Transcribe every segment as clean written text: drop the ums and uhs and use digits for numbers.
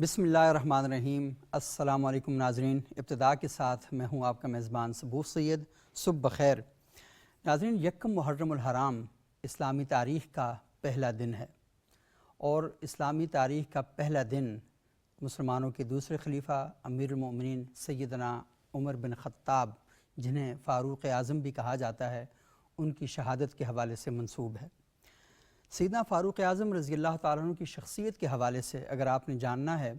بسم اللہ الرحمن الرحیم۔ السلام علیکم ناظرین، ابتدا کے ساتھ میں ہوں آپ کا میزبان صبوح سید۔ صبح بخیر ناظرین۔ یکم محرم الحرام اسلامی تاریخ کا پہلا دن ہے، اور اسلامی تاریخ کا پہلا دن مسلمانوں کے دوسرے خلیفہ امیر المؤمنین سیدنا عمر بن خطاب، جنہیں فاروق اعظم بھی کہا جاتا ہے، ان کی شہادت کے حوالے سے منسوب ہے۔ سیدنا فاروق اعظم رضی اللہ تعالیٰ عنہ کی شخصیت کے حوالے سے اگر آپ نے جاننا ہے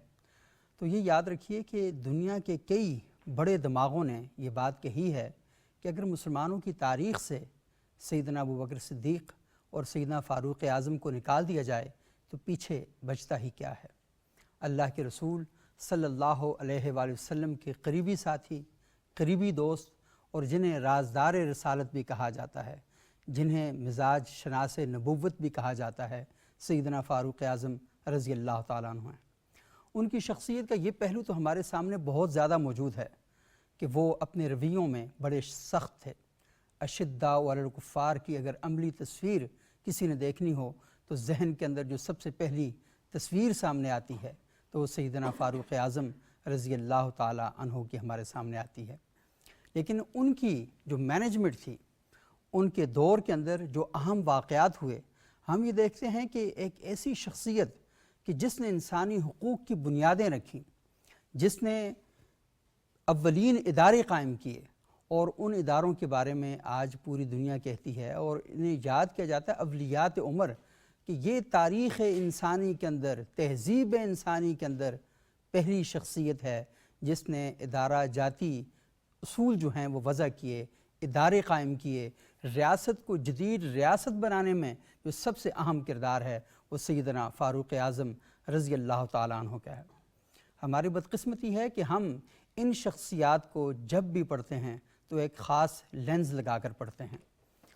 تو یہ یاد رکھیے کہ دنیا کے کئی بڑے دماغوں نے یہ بات کہی ہے کہ اگر مسلمانوں کی تاریخ سے سیدنا ابوبکر صدیق اور سیدنا فاروق اعظم کو نکال دیا جائے تو پیچھے بچتا ہی کیا ہے۔ اللہ کے رسول صلی اللہ علیہ وآلہ وسلم کے قریبی ساتھی، قریبی دوست، اور جنہیں رازدار رسالت بھی کہا جاتا ہے، جنہیں مزاج شناس نبوت بھی کہا جاتا ہے، سیدنا فاروق اعظم رضی اللہ تعالیٰ عنہ ہیں۔ ان کی شخصیت کا یہ پہلو تو ہمارے سامنے بہت زیادہ موجود ہے کہ وہ اپنے رویوں میں بڑے سخت تھے۔ اشداء علی الکفار کی اگر عملی تصویر کسی نے دیکھنی ہو تو ذہن کے اندر جو سب سے پہلی تصویر سامنے آتی ہے تو وہ سیدنا فاروق اعظم رضی اللہ تعالیٰ عنہ کی ہمارے سامنے آتی ہے۔ لیکن ان کی جو مینجمنٹ تھی، ان کے دور کے اندر جو اہم واقعات ہوئے، ہم یہ دیکھتے ہیں کہ ایک ایسی شخصیت کہ جس نے انسانی حقوق کی بنیادیں رکھیں، جس نے اولین ادارے قائم کیے، اور ان اداروں کے بارے میں آج پوری دنیا کہتی ہے اور انہیں یاد کیا جاتا ہے اولیات عمر، کہ یہ تاریخ انسانی کے اندر، تہذیب انسانی کے اندر پہلی شخصیت ہے جس نے ادارہ جاتی اصول جو ہیں وہ وضع کیے، ادارے قائم کیے۔ ریاست کو جدید ریاست بنانے میں جو سب سے اہم کردار ہے وہ سیدنا فاروق اعظم رضی اللہ تعالیٰ عنہ کا ہے۔ ہماری بدقسمتی ہے کہ ہم ان شخصیات کو جب بھی پڑھتے ہیں تو ایک خاص لینز لگا کر پڑھتے ہیں،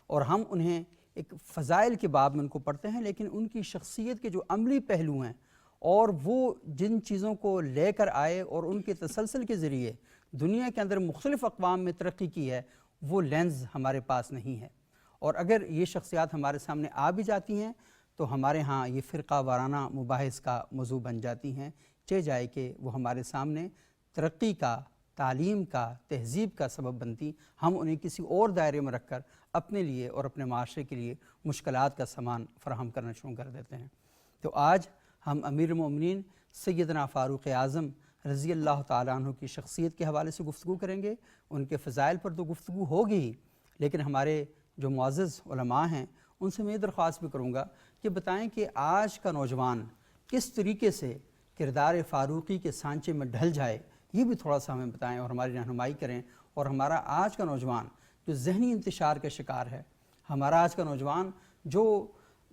اور ہم انہیں ایک فضائل کے باب میں ان کو پڑھتے ہیں، لیکن ان کی شخصیت کے جو عملی پہلو ہیں اور وہ جن چیزوں کو لے کر آئے اور ان کے تسلسل کے ذریعے دنیا کے اندر مختلف اقوام میں ترقی کی ہے، وہ لینز ہمارے پاس نہیں ہے۔ اور اگر یہ شخصیات ہمارے سامنے آ بھی جاتی ہیں تو ہمارے ہاں یہ فرقہ وارانہ مباحث کا موضوع بن جاتی ہیں، چہ جائے کہ وہ ہمارے سامنے ترقی کا، تعلیم کا، تہذیب کا سبب بنتی، ہم انہیں کسی اور دائرے میں رکھ کر اپنے لیے اور اپنے معاشرے کے لیے مشکلات کا سامان فراہم کرنا شروع کر دیتے ہیں۔ تو آج ہم امیر المؤمنین سیدنا فاروق اعظم رضی اللہ تعالیٰ عنہ کی شخصیت کے حوالے سے گفتگو کریں گے۔ ان کے فضائل پر تو گفتگو ہوگی ہی، لیکن ہمارے جو معزز علماء ہیں ان سے میں یہ درخواست بھی کروں گا کہ بتائیں کہ آج کا نوجوان کس طریقے سے کردار فاروقی کے سانچے میں ڈھل جائے، یہ بھی تھوڑا سا ہمیں بتائیں اور ہماری رہنمائی کریں۔ اور ہمارا آج کا نوجوان جو ذہنی انتشار کا شکار ہے، ہمارا آج کا نوجوان جو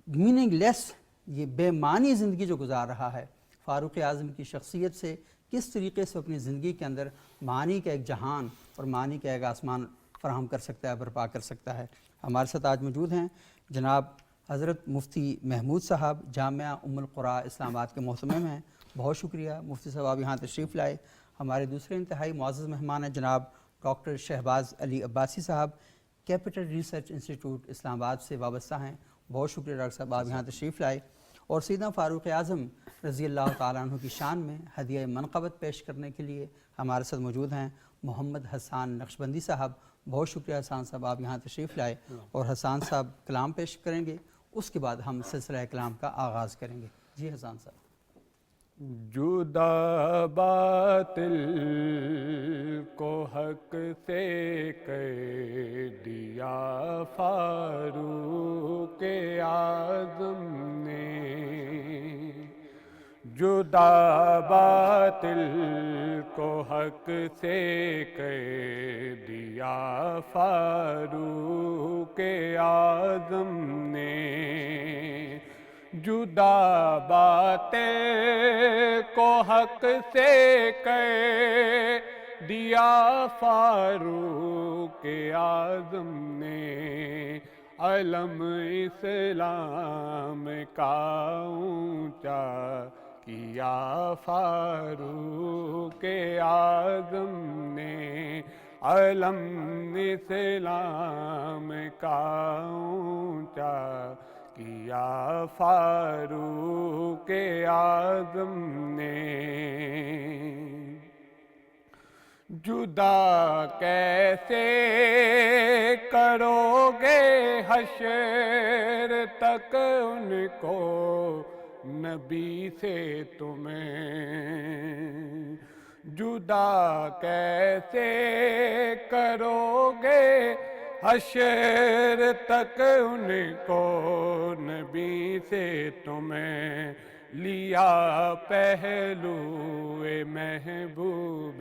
میننگ لیس، یہ بے معنی زندگی جو گزار رہا ہے، فاروق اعظم کی شخصیت سے کس طریقے سے اپنی زندگی کے اندر معنی کا ایک جہان اور معنی کا ایک آسمان فراہم کر سکتا ہے، برپا کر سکتا ہے۔ ہمارے ساتھ آج موجود ہیں جناب حضرت مفتی محمود صاحب، جامعہ ام القریٰ اسلام آباد کے محتمم ہیں۔ بہت شکریہ مفتی صاحب آپ یہاں تشریف لائے۔ ہمارے دوسرے انتہائی معزز مہمان ہیں جناب ڈاکٹر شہباز علی عباسی صاحب، کیپٹل ریسرچ انسٹیٹیوٹ اسلام آباد سے وابستہ ہیں۔ بہت شکریہ ڈاکٹر صاحب آپ یہاں تشریف لائے۔ اور سیدنا فاروق اعظم رضی اللہ تعالیٰ عنہ کی شان میں ہدیہ منقبت پیش کرنے کے لیے ہمارے ساتھ موجود ہیں محمد حسان نقشبندی صاحب۔ بہت شکریہ حسان صاحب آپ یہاں تشریف لائے، اور حسان صاحب کلام پیش کریں گے، اس کے بعد ہم سلسلہ کلام کا آغاز کریں گے۔ جی حسان صاحب۔ جدا باطل کو حق سے کر دیا فاروق اعظم نے، جدا باطل کو حق سے کر دیا فاروق اعظم نے، جدا باتیں کو حق سے کر دیا فاروق اعظم نے، علم اسلام کا اونچا کیا فاروق اعظم نے، علم اسلام کا اونچا کیا فاروق اعظم نے. جدا کیسے کرو گے حشر تک ان کو نبی سے تمہیں. جدا کیسے کرو گے حشر تک ان کو نبی سے تمہیں. لیا پہلو محبوب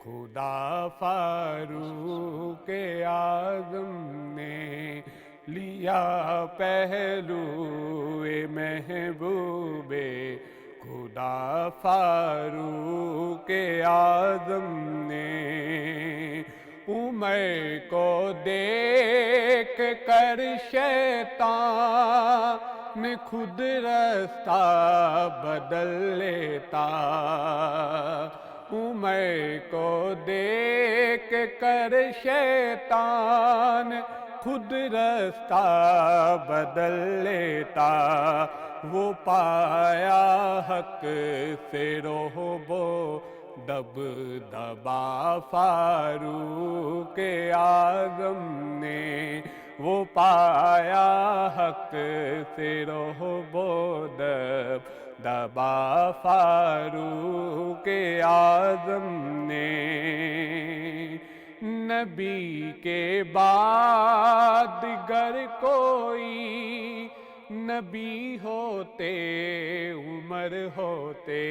خدا فاروق اعظم نے. لیا پہلو محبوب خدا فاروق اعظم نے. عمر کو دیکھ کر شیطان خود رستہ بدل لیتا. عمر کو دیکھ کر شیطان خود رستہ بدل لیتا. وہ پایا حق سے رہب و دبدبا فاروق اعظم نے. وہ پایا حق سے رہب و دبدبا فاروق اعظم نے. نبی کے بعد گر کوئی نبی ہوتے عمر ہوتے.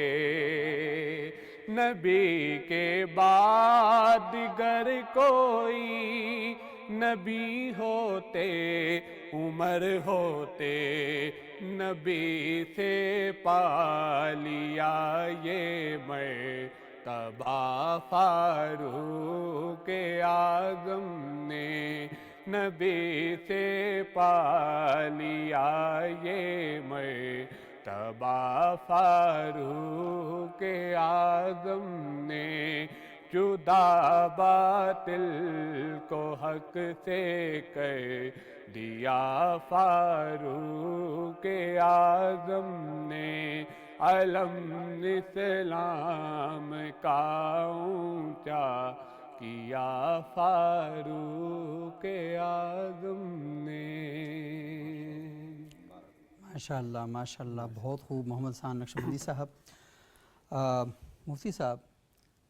نبی کے بعد گر کوئی نبی ہوتے عمر ہوتے. نبی سے پا لیا یہ مرتبہ فاروق اعظم نے. نبی سے پا لیا یہ مرتبہ فاروق اعظم نے. جدا باطل کو حق سے کر دیا فاروق اعظم نے. علم اسلام کا اونچا کیا فاروق اعظم نے. ماشاءاللہ ماشاءاللہ، بہت خوب محمد حسان نقشبندی صاحب. مفتی صاحب،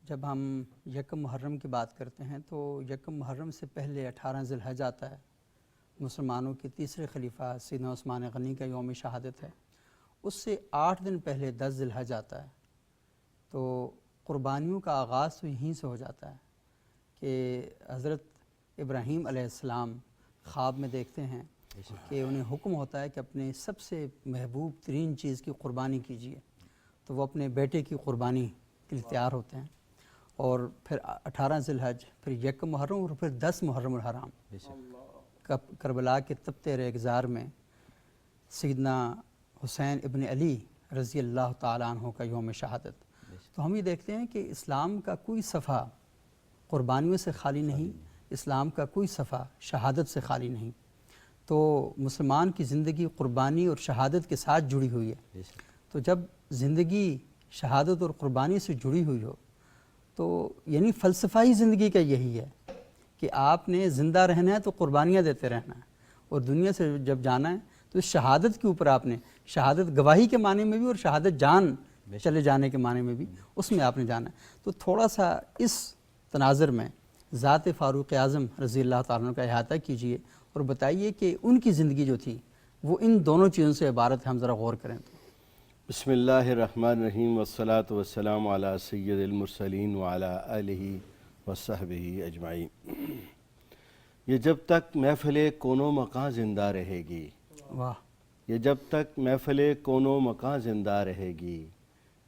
جب ہم یکم محرم کی بات کرتے ہیں تو یکم محرم سے پہلے 18 ذی الحجہ آتا ہے. مسلمانوں کے تیسرے خلیفہ سیدنا عثمان غنی کا یوم شہادت ہے. اس سے 8 دن پہلے 10 ذی الحجہ آتا ہے. تو قربانیوں کا آغاز تو یہیں سے ہو جاتا ہے کہ حضرت ابراہیم علیہ السلام خواب میں دیکھتے ہیں کہ انہیں حکم ہوتا ہے کہ اپنے سب سے محبوب ترین چیز کی قربانی کیجیے. تو وہ اپنے بیٹے کی قربانی کے لیے تیار ہوتے ہیں. اور پھر 18 ذی الحجہ، پھر یکم محرم، اور پھر 10 محرم الحرام. کربلا کے تپتے ریگزار میں سیدنا حسین ابن علی رضی اللہ تعالیٰ عنہ کا یوم شہادت. تو ہم یہ دیکھتے ہیں کہ اسلام کا کوئی صفحہ قربانیوں سے خالی نہیں، اسلام کا کوئی صفحہ شہادت سے خالی نہیں. تو مسلمان کی زندگی قربانی اور شہادت کے ساتھ جڑی ہوئی ہے. تو جب زندگی شہادت اور قربانی سے جڑی ہوئی ہو تو یعنی فلسفہ ہی زندگی کا یہی ہے کہ آپ نے زندہ رہنا ہے تو قربانیاں دیتے رہنا ہے، اور دنیا سے جب جانا ہے تو اس شہادت کے اوپر آپ نے شہادت گواہی کے معنی میں بھی اور شہادت جان چلے جانے کے معنی میں بھی اس میں آپ نے جانا ہے. تو تھوڑا سا اس تناظر میں ذات فاروق اعظم رضی اللہ تعالیٰ عنہ کا احاطہ کیجئے اور بتائیے کہ ان کی زندگی جو تھی وہ ان دونوں چیزوں سے عبارت ہے. ہم ذرا غور کریں تو. بسم اللہ الرحمن الرحیم والصلاة والسلام علی سید المرسلین وعلی آلہ وصحبہ اجمعین. یہ جب تک محفل کون و مکاں زندہ رہے گی، واہ، یہ جب تک محفل کون و مکاں زندہ رہے گی،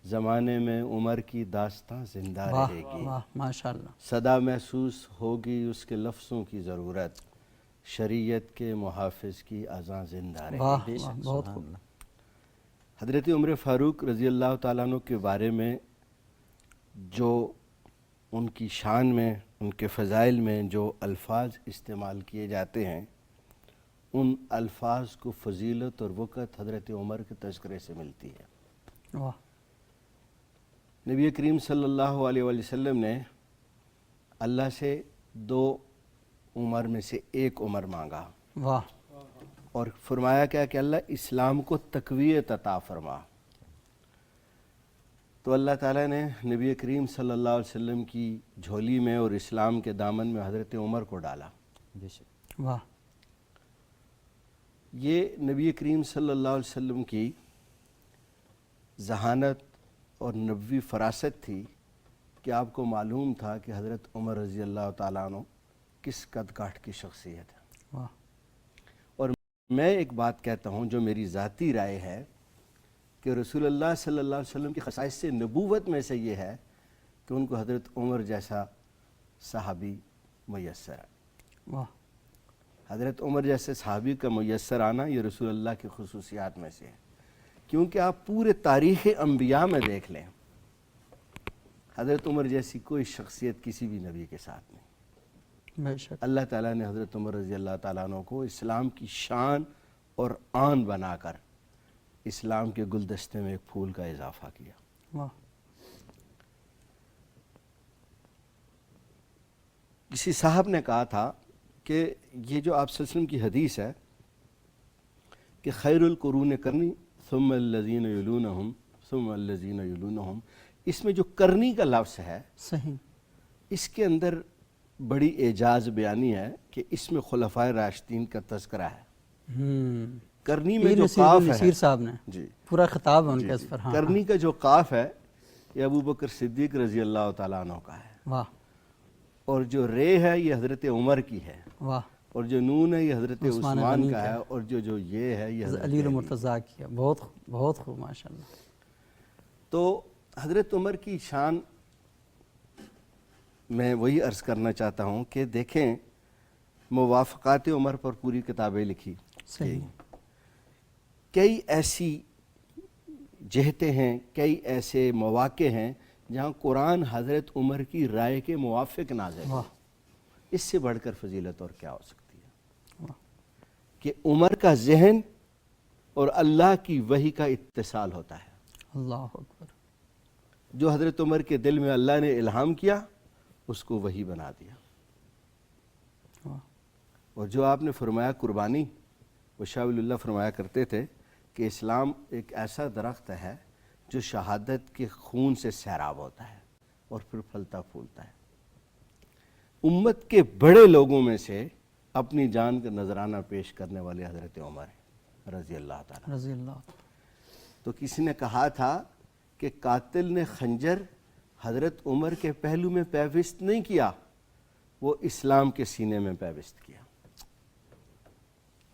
زمانے میں عمر کی داستاں زندہ واہ رہے گی. واہ، ماشاءاللہ. صدا محسوس ہوگی اس کے لفظوں کی ضرورت، شریعت کے محافظ کی اذاں زندہ رہے واہ گی. واہ، بہت خوب. حضرت عمر فاروق رضی اللہ تعالیٰ عنہ کے بارے میں جو ان کی شان میں، ان کے فضائل میں جو الفاظ استعمال کیے جاتے ہیں ان الفاظ کو فضیلت اور وقت حضرت عمر کے تذکرے سے ملتی ہے۔ واہ، نبی کریم صلی اللہ علیہ وآلہ وسلم نے اللہ سے 2 عمر میں سے 1 عمر مانگا واہ، اور فرمایا کیا کہ اللہ اسلام کو تقویت عطا فرما۔ تو اللہ تعالیٰ نے نبی کریم صلی اللہ علیہ وسلم کی جھولی میں اور اسلام کے دامن میں حضرت عمر کو ڈالا۔ واہ، یہ نبی کریم صلی اللہ علیہ وسلم کی ذہانت اور نبوی فراست تھی کہ آپ کو معلوم تھا کہ حضرت عمر رضی اللہ تعالیٰ عنہ کس قد کاٹ کی شخصیت ہے۔ واہ، اور میں ایک بات کہتا ہوں جو میری ذاتی رائے ہے کہ رسول اللہ صلی اللہ علیہ وسلم کی خصائص سے نبوت میں سے یہ ہے کہ ان کو حضرت عمر جیسا صحابی میسر ہے۔ واہ، حضرت عمر جیسے صحابی کا میسر آنا یہ رسول اللہ کی خصوصیات میں سے ہے، کیونکہ آپ پورے تاریخ انبیاء میں دیکھ لیں، حضرت عمر جیسی کوئی شخصیت کسی بھی نبی کے ساتھ نہیں۔ بے شک، اللہ تعالیٰ نے حضرت عمر رضی اللہ تعالیٰ عنہ کو اسلام کی شان اور آن بنا کر اسلام کے گلدستے میں ایک پھول کا اضافہ کیا۔ واہ، کسی صاحب نے کہا تھا کہ یہ جو آپ صلی اللہ علیہ وسلم کی حدیث ہے کہ خیر القرون کرنی ثم الذین یلونہم ثم الذین یلونہم، اس میں جو کرنی کا لفظ ہے صحیح، اس کے اندر بڑی اعجاز بیانی ہے کہ اس میں خلفائے راشدین کا تذکرہ ہے۔ کرنی میں جو قاف ہے، نصیر صاحب نے جی پورا خطاب ہے ان کے اس پر۔ ہاں، کرنی کا جو قاف ہے یہ ابو بکر صدیق رضی اللہ تعالیٰ عنہ کا ہے، واہ، اور جو رے ہے یہ حضرت عمر کی ہے، واہ، اور جو نون ہے یہ حضرت عثمان عثمان غنی کا کا ہے، اور جو یہ ہے یہ حضرت علی المرتضیٰ کیا۔ بہت بہت خوب، ماشاءاللہ۔ تو حضرت عمر کی شان میں وہی عرض کرنا چاہتا ہوں کہ دیکھیں موافقات عمر پر پوری کتابیں لکھی، صحیح، کئی ایسی جہتیں ہیں، کئی ایسے مواقع ہیں جہاں قرآن حضرت عمر کی رائے کے موافق نازل ہے۔ واہ، اس سے بڑھ کر فضیلت اور کیا ہو سکتی ہے واہ، کہ عمر کا ذہن اور اللہ کی وحی کا اتصال ہوتا ہے۔ اللہ اکبر، جو حضرت عمر کے دل میں اللہ نے الہام کیا اس کو وحی بنا دیا۔ واہ، اور جو آپ نے فرمایا قربانی، وہ شاہ ولی اللہ فرمایا کرتے تھے کہ اسلام ایک ایسا درخت ہے جو شہادت کے خون سے سیراب ہوتا ہے اور پھر پھلتا پھولتا ہے۔ امت کے بڑے لوگوں میں سے اپنی جان کا نذرانہ پیش کرنے والے حضرت عمر ہیں رضی اللہ تعالیٰ۔ رضی اللہ، تو کسی نے کہا تھا کہ قاتل نے خنجر حضرت عمر کے پہلو میں پیوست نہیں کیا، وہ اسلام کے سینے میں پیوست کیا،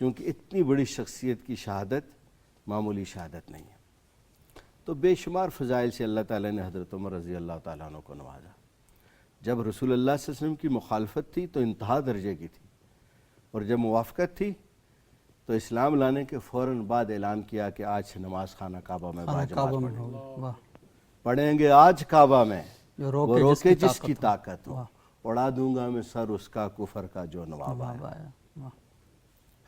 کیونکہ اتنی بڑی شخصیت کی شہادت معمولی شہادت نہیں ہے۔ تو بے شمار فضائل سے اللہ تعالیٰ نے حضرت عمر رضی اللہ تعالیٰ عنہ کو نوازا۔ جب رسول اللہ صلی اللہ علیہ وسلم کی مخالفت تھی تو انتہا درجے کی تھی، اور جب موافقت تھی تو اسلام لانے کے فوراً بعد اعلان کیا کہ آج سے نماز خانہ کعبہ میں کعبہ باجماعت میں پڑھیں گے، ہوگی۔ واہ، پڑھیں گے آج کعبہ میں، جو وہ روکے جس کی ہو۔ طاقت ہو، واہ، اڑا دوں گا میں سر اس کا کفر کا جو نواب آیا۔ واہ، واہ،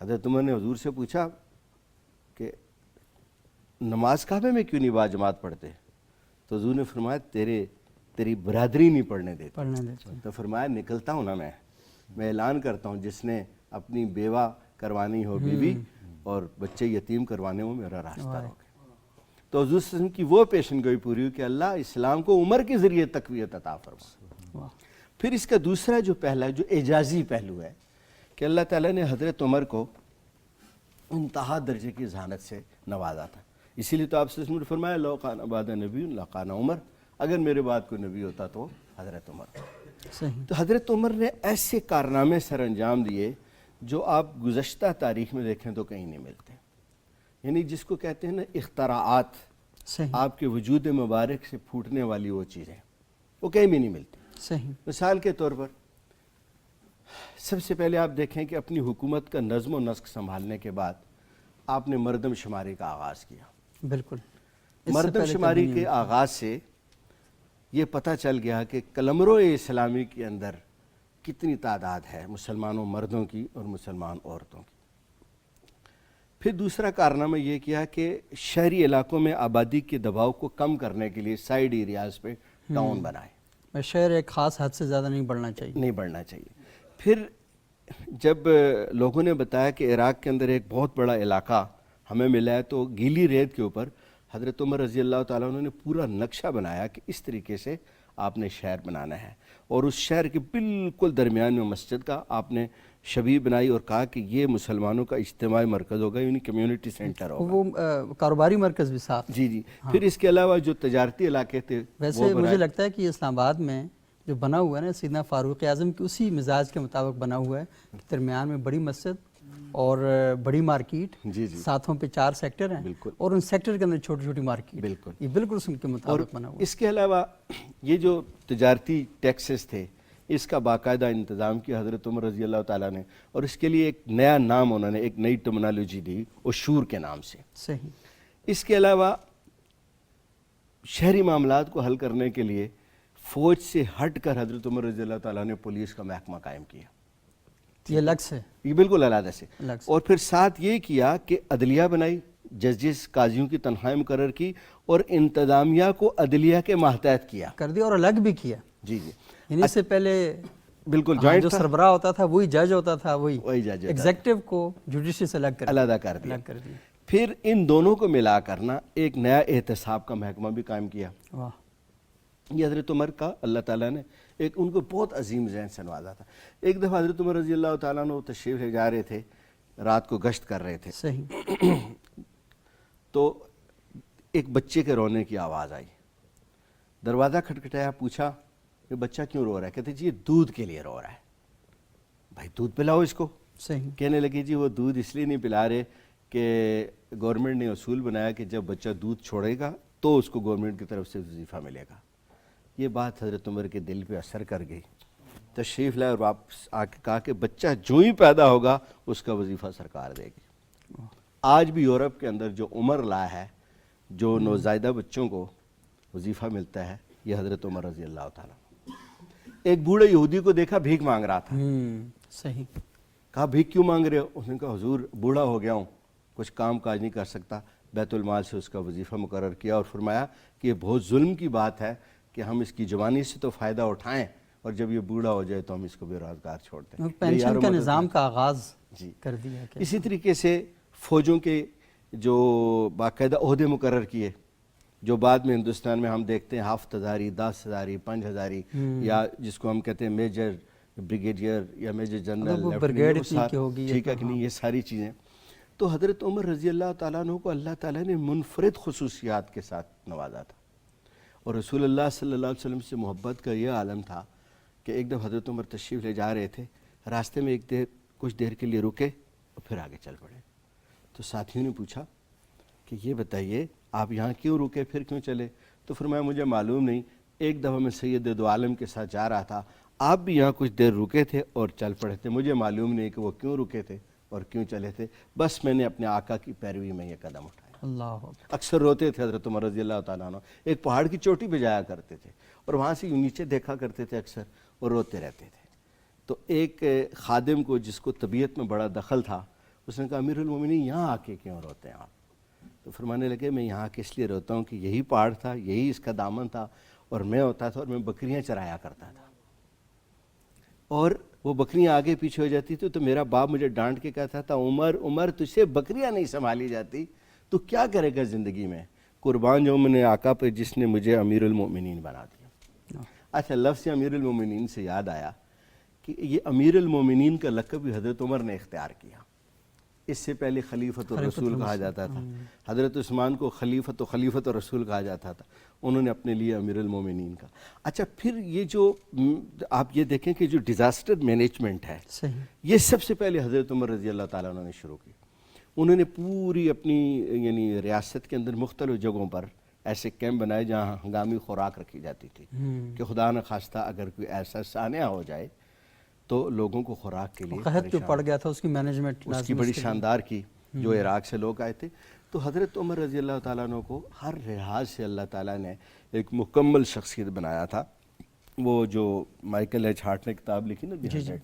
حضرت عمر نے حضور سے پوچھا کہ نماز کعبے میں کیوں نہیں باجماعت پڑھتے؟ تو حضور نے فرمایا تیری برادری نہیں پڑھنے دیتی۔ پڑھنے دیتے۔ تو فرمایا نکلتا ہوں نا میں اعلان کرتا ہوں جس نے اپنی بیوہ کروانی ہو بیوی اور بچے یتیم کروانے ہو میرا راستہ روکے۔ تو حضور صلی اللہ علیہ وسلم کی وہ پیشن گوئی پوری ہوئی کہ اللہ اسلام کو عمر کے ذریعے تقویت عطا فرما۔ واہ، پھر اس کا دوسرا جو پہلا جو اعجازی پہلو ہے کہ اللہ تعالیٰ نے حضرت عمر کو انتہا درجے کی ذہانت سے نوازا تھا۔ اسی لیے تو آپ سے فرمایا لو کان بعد نبی لکان عمر، اگر میرے بعد کوئی نبی ہوتا تو حضرت عمر۔ صحیح، تو حضرت عمر نے ایسے کارنامے سر انجام دیے جو آپ گزشتہ تاریخ میں دیکھیں تو کہیں نہیں ملتے، یعنی جس کو کہتے ہیں نا اختراعات، صحیح، آپ کے وجود مبارک سے پھوٹنے والی وہ چیزیں وہ کہیں بھی نہیں ملتی۔ صحیح، مثال کے طور پر سب سے پہلے آپ دیکھیں کہ اپنی حکومت کا نظم و نسق سنبھالنے کے بعد آپ نے مردم شماری کا آغاز کیا۔ بالکل، اس سے مردم پہلے شماری کبھی نہیں کے آغاز سے یہ پتہ چل گیا کہ قلمرو اسلامی کے اندر کتنی تعداد ہے مسلمانوں مردوں کی اور مسلمان عورتوں کی۔ پھر دوسرا کارنامہ یہ کیا کہ شہری علاقوں میں آبادی کے دباؤ کو کم کرنے کے لیے سائیڈ ایریاز پہ ٹاؤن بنائے. شہر ایک خاص حد سے زیادہ نہیں بڑھنا چاہیے. پھر جب لوگوں نے بتایا کہ عراق کے اندر ایک بہت بڑا علاقہ ہمیں ملا ہے، تو گیلی ریت کے اوپر حضرت عمر رضی اللہ تعالیٰ عنہ نے پورا نقشہ بنایا کہ اس طریقے سے آپ نے شہر بنانا ہے، اور اس شہر کے بالکل درمیان میں مسجد کا آپ نے شبیہ بنائی اور کہا کہ یہ مسلمانوں کا اجتماعی مرکز ہوگا، یعنی کمیونٹی سینٹر ہوگا. وہ کاروباری مرکز بھی ساتھ. جی. پھر اس کے علاوہ جو تجارتی علاقے تھے ویسے مجھے لگتا ہے کہ اسلام آباد میں جو بنا ہوا ہے نا سیدنا فاروق اعظم کی اسی مزاج کے مطابق بنا ہوا ہے، درمیان میں بڑی مسجد اور بڑی مارکیٹ، ساتھوں پہ 4 سیکٹر ہیں اور ان سیکٹر کے اندر چھوٹی چھوٹی مارکیٹ، یہ بالکل اس کے مطابق بنا ہوا ہے. اس کے علاوہ یہ جو تجارتی ٹیکسز تھے اس کا باقاعدہ انتظام کیا حضرت عمر رضی اللہ تعالیٰ نے، اور اس کے لیے ایک نیا نام انہوں نے، ایک نئی ٹرمنالوجی دی عشور کے نام سے. صحیح. اس کے علاوہ شہری معاملات کو حل کرنے کے لیے فوج سے ہٹ کر حضرت عمر رضی اللہ تعالیٰ نے پولیس کا محکمہ قائم کیا. یہ الگ سے، یہ بالکل علیحدہ سے. اور پھر ساتھ یہ کیا کہ عدلیہ بنائی، ججز قاضیوں کی تنخواہیں مقرر کی اور انتظامیہ کو عدلیہ کے ماتحت کیا کر دیا اور الگ بھی کیا. جی. یعنی اس سے پہلے بالکل جوائنٹ جو سربراہ ہوتا تھا وہی جج ہوتا تھا، وہی جج ایگزیکٹو کو جوڈیشری سے علیحدہ کر دیا. پھر ان دونوں کو ملا کرنا ایک نیا احتساب کا محکمہ بھی قائم کیا. یہ حضرت عمر کا اللہ تعالیٰ نے ایک ان کو بہت عظیم ذہن سے نوازا تھا. ایک دفعہ حضرت عمر رضی اللہ تعالیٰ عنہ تشریف لے جا رہے تھے، رات کو گشت کر رہے تھے. صحیح. تو ایک بچے کے رونے کی آواز آئی، دروازہ کھٹکھٹایا، پوچھا کہ بچہ کیوں رو رہا ہے؟ کہتے جی یہ دودھ کے لیے رو رہا ہے. بھائی دودھ پلاؤ اس کو. صحیح. کہنے لگے جی وہ دودھ اس لیے نہیں پلا رہے کہ گورنمنٹ نے اصول بنایا کہ جب بچہ دودھ چھوڑے گا تو اس کو گورنمنٹ کی طرف سے وظیفہ ملے گا. یہ بات حضرت عمر کے دل پہ اثر کر گئی. تشریف لائے اور واپس آ کے کہا کہ بچہ جو ہی پیدا ہوگا اس کا وظیفہ سرکار دے گی. آج بھی یورپ کے اندر جو عمر لا ہے، جو نوزائیدہ بچوں کو وظیفہ ملتا ہے، یہ حضرت عمر رضی اللہ تعالیٰ. ایک بوڑھے یہودی کو دیکھا بھیک مانگ رہا تھا. صحیح. کہا بھیک کیوں مانگ رہے ہو؟ اس نے کہا حضور بوڑھا ہو گیا ہوں، کچھ کام کاج نہیں کر سکتا. بیت المال سے اس کا وظیفہ مقرر کیا اور فرمایا کہ یہ بہت ظلم کی بات ہے کہ ہم اس کی جوانی سے تو فائدہ اٹھائیں اور جب یہ بوڑھا ہو جائے تو ہم اس کو بے روزگار چھوڑ دیں. پینشن کا نظام کا آغاز کر دیا. اسی طریقے سے فوجوں کے جو باقاعدہ عہدے مقرر کیے، جو بعد میں ہندوستان میں ہم دیکھتے ہیں 7,000 10,000 5,000 یا جس کو ہم کہتے ہیں میجر بریگیڈیئر یا میجر جنرل، ٹھیک ہے کہ نہیں، یہ ساری چیزیں. تو حضرت عمر رضی اللہ تعالیٰ عنہ کو اللہ تعالیٰ نے منفرد خصوصیات کے ساتھ نوازا تھا، اور رسول اللہ صلی اللہ علیہ وسلم سے محبت کا یہ عالم تھا کہ ایک دم حضرت عمر تشریف لے جا رہے تھے، راستے میں کچھ دیر کے لیے رکے اور پھر آگے چل پڑے. تو ساتھیوں نے پوچھا کہ یہ بتائیے آپ یہاں کیوں رکے، پھر کیوں چلے؟ تو فرمایا مجھے معلوم نہیں، ایک دفعہ میں سید دو عالم کے ساتھ جا رہا تھا، آپ بھی یہاں کچھ دیر رکے تھے اور چل پڑے تھے، مجھے معلوم نہیں کہ وہ کیوں رکے تھے اور کیوں چلے تھے، بس میں نے اپنے آقا کی پیروی میں یہ قدم اٹھایا. اللہ. اکثر روتے تھے حضرت عمر رضی اللہ تعالیٰ عنہ، ایک پہاڑ کی چوٹی پہ جایا کرتے تھے اور وہاں سے نیچے دیکھا کرتے تھے اکثر اور روتے رہتے تھے. تو ایک خادم کو جس کو طبیعت میں بڑا دخل تھا، اس نے کہا امیر المومنین یہاں آ کے کیوں روتے ہیں آپ؟ تو فرمانے لگے میں یہاں کے اس لیے روتا ہوں کہ یہی پہاڑ تھا، یہی اس کا دامن تھا اور میں ہوتا تھا اور میں بکریاں چرایا کرتا تھا، اور وہ بکریاں آگے پیچھے ہو جاتی تھی تو میرا باپ مجھے ڈانٹ کے کہتا تھا عمر عمر تجھ سے بکریاں نہیں سنبھالی جاتی، تو کیا کرے گا زندگی میں؟ قربان جو میں نے آقا پہ جس نے مجھے امیر المومنین بنا دیا. اچھا لفظ امیر المومنین سے یاد آیا کہ یہ امیر المومنین کا لقب بھی حضرت عمر نے اختیار کیا. اس سے پہلے خلیفۃ الرسول کہا جاتا تھا، حضرت عثمان کو خلیفۃ الرسول کہا جاتا تھا، انہوں نے اپنے لیے امیر المومنین کا. اچھا پھر یہ جو آپ یہ دیکھیں کہ جو ڈیزاسٹر مینجمنٹ ہے، یہ سب سے پہلے حضرت عمر رضی اللہ تعالیٰ عنہ نے شروع کی. انہوں نے پوری اپنی یعنی ریاست کے اندر مختلف جگہوں پر ایسے کیمپ بنائے جہاں ہنگامی خوراک رکھی جاتی تھی کہ خدا نخواستہ اگر کوئی ایسا سانحہ ہو جائے تو لوگوں کو خوراک کے لیے قحط جو پڑ گیا تھا اس کی مینجمنٹ اس کی بڑی شاندار کی، جو عراق سے لوگ آئے تھے. تو حضرت عمر رضی اللہ تعالیٰ عنہ کو ہر لحاظ سے اللہ تعالیٰ نے ایک مکمل شخصیت بنایا تھا. وہ جو مائیکل ایچ ہارٹ نے کتاب لکھی نا،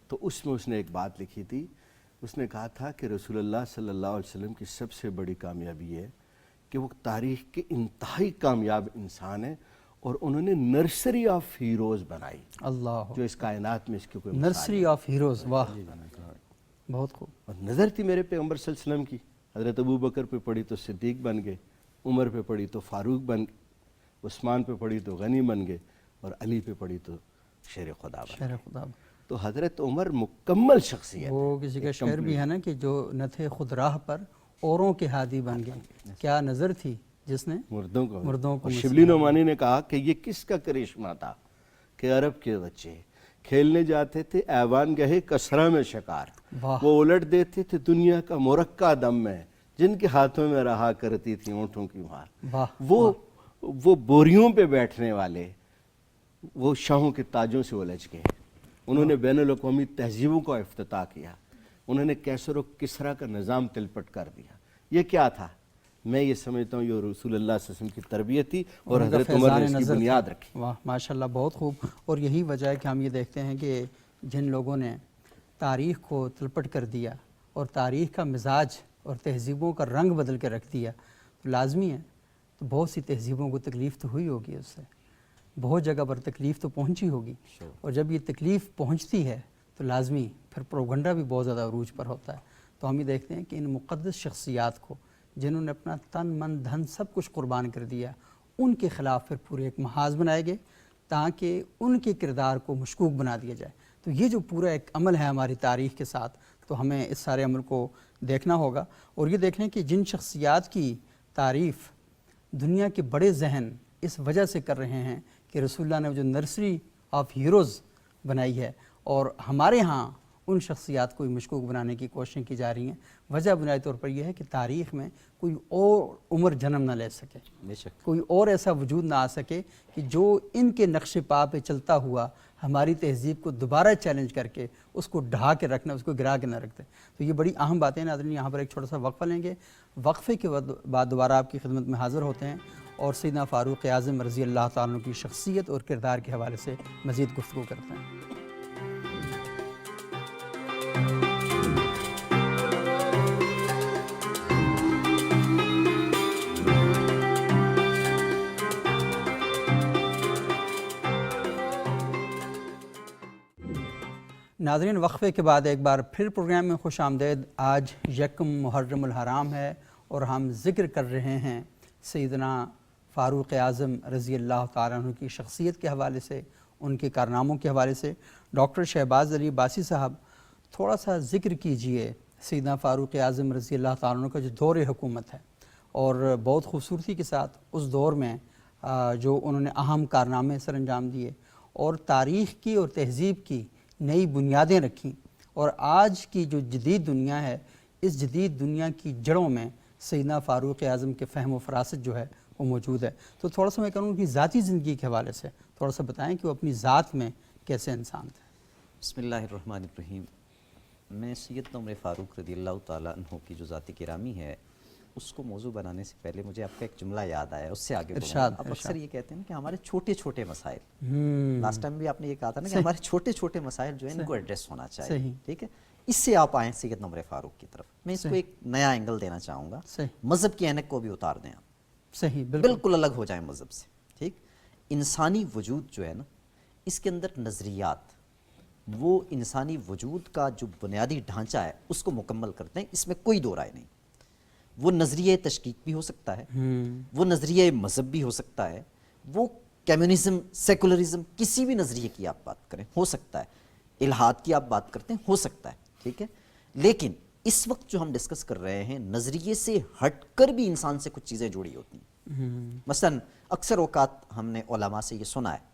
تو اس میں اس نے ایک بات لکھی تھی اس نے کہا تھا کہ رسول اللہ صلی اللہ علیہ وسلم کی سب سے بڑی کامیابی ہے کہ وہ تاریخ کے انتہائی کامیاب انسان ہیں اور انہوں نے نرسری آف ہیروز بنائی، اللہ، جو اس کائنات میں اس کی کوئی مثال نرسری آف ہیروز، واہ بہت خوب. اور نظر تھی میرے پیغمبر صلی اللہ علیہ وسلم کی. حضرت ابو بکر پہ پڑی تو صدیق بن گئے، عمر پہ پڑی تو فاروق بن گئے، عثمان پہ پڑی تو غنی بن گئے، اور علی پہ پڑی تو شیر خدا بن گئے. شہر خدا. تو حضرت عمر مکمل شخصیت. وہ کسی کا شعر بھی ہے نا کہ جو نہ تھے خود راہ پر اوروں کے ہادی بن گئے، کیا نظر تھی جس نے مردوں کو. کو شبلی نعمانی نے کہا کہ یہ کس کا کرشمہ تھا کہ عرب کے بچے کھیلنے جاتے تھے ایوان گہے کسرہ میں شکار، واہ. وہ الٹ دیتے تھے دنیا کا مرکہ دم میں، جن کے ہاتھوں میں رہا کرتی تھی اونٹوں کی مار. واہ. وہ بوریوں پہ بیٹھنے والے، وہ شاہوں کے تاجوں سے الجھ گئے. انہوں نے بین الاقوامی تہذیبوں کا افتتاح کیا، انہوں نے کیسر و کسرا کا نظام تلپٹ کر دیا. یہ کیا تھا؟ میں یہ سمجھتا ہوں یہ رسول اللہ صلی اللہ علیہ وسلم کی تربیت تھی اور حضرت عمر نے اس کی بنیاد رکھی. واہ ماشاءاللہ، بہت خوب. اور یہی وجہ ہے کہ ہم یہ دیکھتے ہیں کہ جن لوگوں نے تاریخ کو تلپٹ کر دیا اور تاریخ کا مزاج اور تہذیبوں کا رنگ بدل کے رکھ دیا، تو لازمی ہے تو بہت سی تہذیبوں کو تکلیف تو ہوئی ہوگی، اس سے بہت جگہ پر تکلیف تو پہنچی ہوگی. اور جب یہ تکلیف پہنچتی ہے تو لازمی پھر پروپیگنڈا بھی بہت زیادہ عروج پر ہوتا ہے. تو ہم یہ دیکھتے ہیں کہ ان مقدس شخصیات کو جنہوں نے اپنا تن من دھن سب کچھ قربان کر دیا، ان کے خلاف پھر پورے ایک محاذ بنائے گئے تاکہ ان کے کردار کو مشکوک بنا دیا جائے. تو یہ جو پورا ایک عمل ہے ہماری تاریخ کے ساتھ، تو ہمیں اس سارے عمل کو دیکھنا ہوگا اور یہ دیکھنا ہے کہ جن شخصیات کی تعریف دنیا کے بڑے ذہن اس وجہ سے کر رہے ہیں کہ رسول اللہ نے جو نرسری آف ہیروز بنائی ہے، اور ہمارے ہاں ان شخصیات کو مشکوک بنانے کی کوششیں کی جا رہی ہیں. وجہ بنیادی طور پر یہ ہے کہ تاریخ میں کوئی اور عمر جنم نہ لے سکے، کوئی اور ایسا وجود نہ آ سکے کہ جو ان کے نقش پا پہ چلتا ہوا ہماری تہذیب کو دوبارہ چیلنج کر کے اس کو ڈھا کے رکھنا، اس کو گرا کے نہ رکھتے. تو یہ بڑی اہم باتیں. ناظرین یہاں پر ایک چھوٹا سا وقفہ لیں گے، وقفے کے بعد دوبارہ آپ کی خدمت میں حاضر ہوتے ہیں اور سیدنا فاروق اعظم رضی اللہ تعالیٰ عنہ کی شخصیت اور کردار کے حوالے سے مزید گفتگو کرتے ہیں. ناظرین وقفے کے بعد ایک بار پھر پروگرام میں خوش آمدید. آج یکم محرم الحرام ہے اور ہم ذکر کر رہے ہیں سیدنا فاروق اعظم رضی اللہ تعالیٰ عنہ کی شخصیت کے حوالے سے، ان کے کارناموں کے حوالے سے. ڈاکٹر شہباز علی عباسی صاحب تھوڑا سا ذکر کیجئے سیدنا فاروق اعظم رضی اللہ تعالیٰ عنہ کا جو دور حکومت ہے، اور بہت خوبصورتی کے ساتھ اس دور میں جو انہوں نے اہم کارنامے سر انجام دیے اور تاریخ کی اور تہذیب کی نئی بنیادیں رکھیں. اور آج کی جو جدید دنیا ہے، اس جدید دنیا کی جڑوں میں سیدنا فاروق اعظم کے فہم و فراست جو ہے وہ موجود ہے. تو تھوڑا سا میں کہوں ان کی ذاتی زندگی کے حوالے سے تھوڑا سا بتائیں کہ وہ اپنی ذات میں کیسے انسان تھے. بسم اللہ الرحمن الرحیم. میں سیدنا عمر فاروق رضی اللہ تعالیٰ عنہ کی جو ذاتی گرامی ہے اس کو موضوع بنانے سے پہلے مجھے آپ کا ایک جملہ یاد آیا، اس سے آگے ارشاد. آپ اکثر یہ کہتے ہیں کہ ہمارے چھوٹے چھوٹے مسائل، لاسٹ ٹائم بھی آپ نے یہ کہا تھا نا کہ ہمارے چھوٹے چھوٹے مسائل جو ہیں ان کو ایڈریس ہونا چاہیے. ٹھیک ہے، اس سے آپ آئیں سیدنا عمر فاروق کی طرف. میں اس کو ایک نیا اینگل دینا چاہوں گا، مذہب کی اینک کو بھی اتار دیں آپ، صحیح، بالکل الگ ہو جائیں مذہب سے. ٹھیک، انسانی وجود جو ہے نا، اس کے اندر نظریات وہ انسانی وجود کا جو بنیادی ڈھانچہ ہے اس کو مکمل کرتے ہیں، اس میں کوئی دو رائے نہیں. وہ نظریہ تشکیک بھی ہو سکتا ہے، وہ نظریہ مذہب بھی ہو سکتا ہے، وہ کمیونزم، سیکولرزم، کسی بھی نظریے کی آپ بات کریں ہو سکتا ہے، الہاد کی آپ بات کرتے ہیں ہو سکتا ہے. ٹھیک ہے، لیکن اس وقت جو ہم ڈسکس کر رہے ہیں نظریے سے ہٹ کر بھی انسان سے کچھ چیزیں جڑی ہوتی ہیں. مثلا اکثر اوقات ہم نے علماء سے یہ سنا ہے،